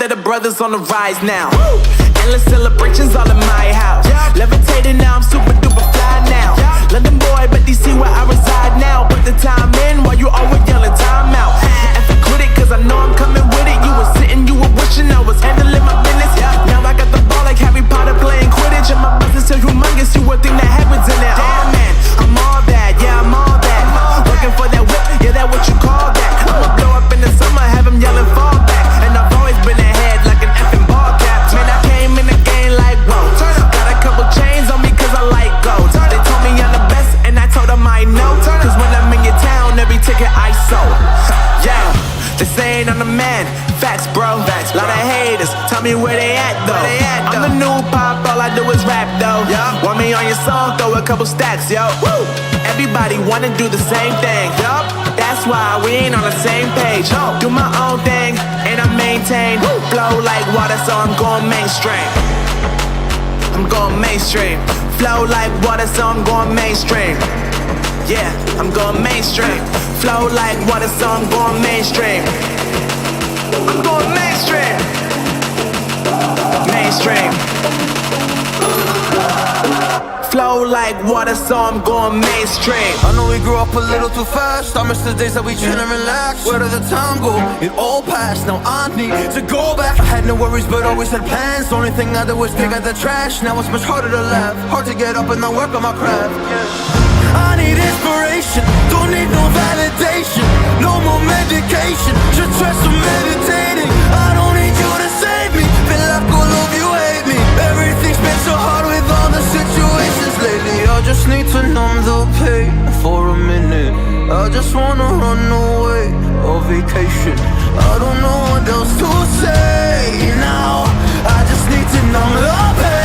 that the brothers on the rise now. Endless celebrations all in my house. Levitating now, I'm super duper fly now. London boy, but DC where I reside now. Put the time in while you always yelling time out. And for quit it, cause I know I'm coming with it. You were sitting, you were wishing I was handling my business. Now I got the ball like Harry Potter playing Quidditch. And my business so humongous, you would think that happens in there. Damn man, I'm all that, yeah I'm all that. Working for that whip, yeah that what you call that. I'ma blow up in the summer, have them yelling fall back. And I've always been ahead like an effing ball cap. Man, I came in the game like whoa. Got a couple chains on me cause I like gold. They told me I'm the best and I told them I know. Cause when I'm in your town, every ticket I sold. Yeah, they saying I'm the man. Facts bro, lot of haters, tell me where they at though. I'm the new pop, all I do is rap though. Want me on your song, throw a couple stacks, yo. Everybody wanna do the same thing, that's why we ain't on the same page. Do my own thing, and I maintain. Flow like water, so I'm going mainstream. I'm going mainstream. Flow like water, so I'm going mainstream. Yeah, I'm going mainstream. Flow like water, so I'm going mainstream. I'm going mainstream. Mainstream. Flow like water, so I'm going mainstream. I know we grew up a little too fast. I miss the days that we chill and relax. Where did the time go? It all passed, now I need to go back. I had no worries but always had plans. The only thing I did was pick out the trash. Now it's much harder to laugh, hard to get up and not work on my craft. I need inspiration, don't need no validation. No more medication, just try some meditating. I don't need you to save me, feel like all of you hate me. Everything's been so hard with all the situations lately. I just need to numb the pain for a minute. I just wanna run away on vacation. I don't know what else to say now. I just need to numb the pain.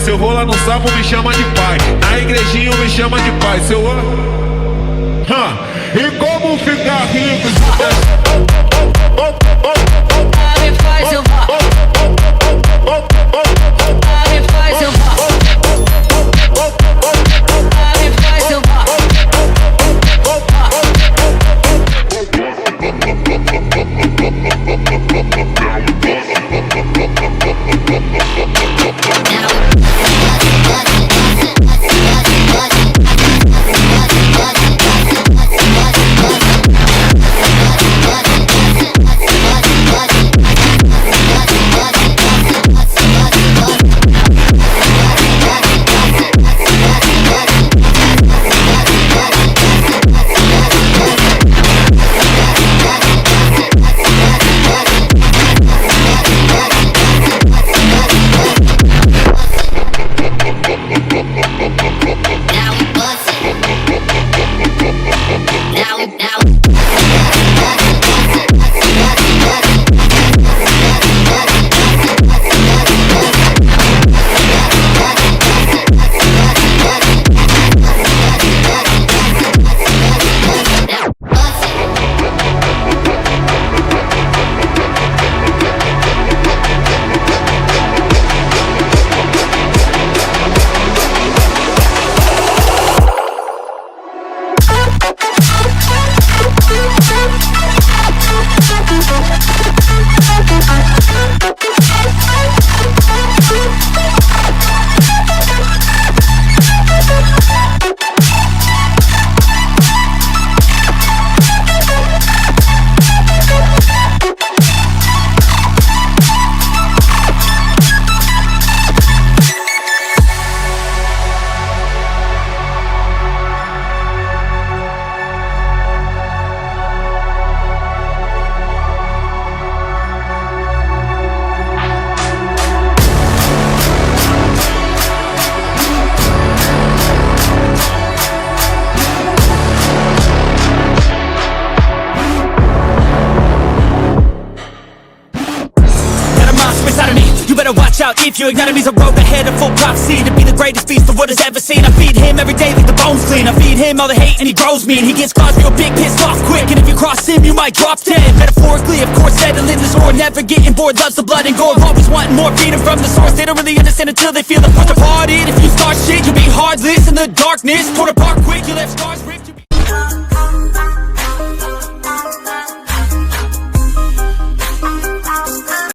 Se eu vou lá no sapo, me chama de pai. Na igrejinha, me chama de pai. Se eu... E como ficar rico? Faz eu Watch out if your enemy's a road ahead of full prophecy to be the greatest beast the world has ever seen. I feed him every day like the bones clean. I feed him all the hate and he grows me, and he gets caused real big, pissed off quick. And if you cross him, you might drop dead. Metaphorically, of course, settling the score, never getting bored, loves the blood and gore, always wanting more, feeding from the source. They don't really understand until they feel the force departed. If you start shit, you'll be heartless in the darkness, torn apart quick, you left scars ripped.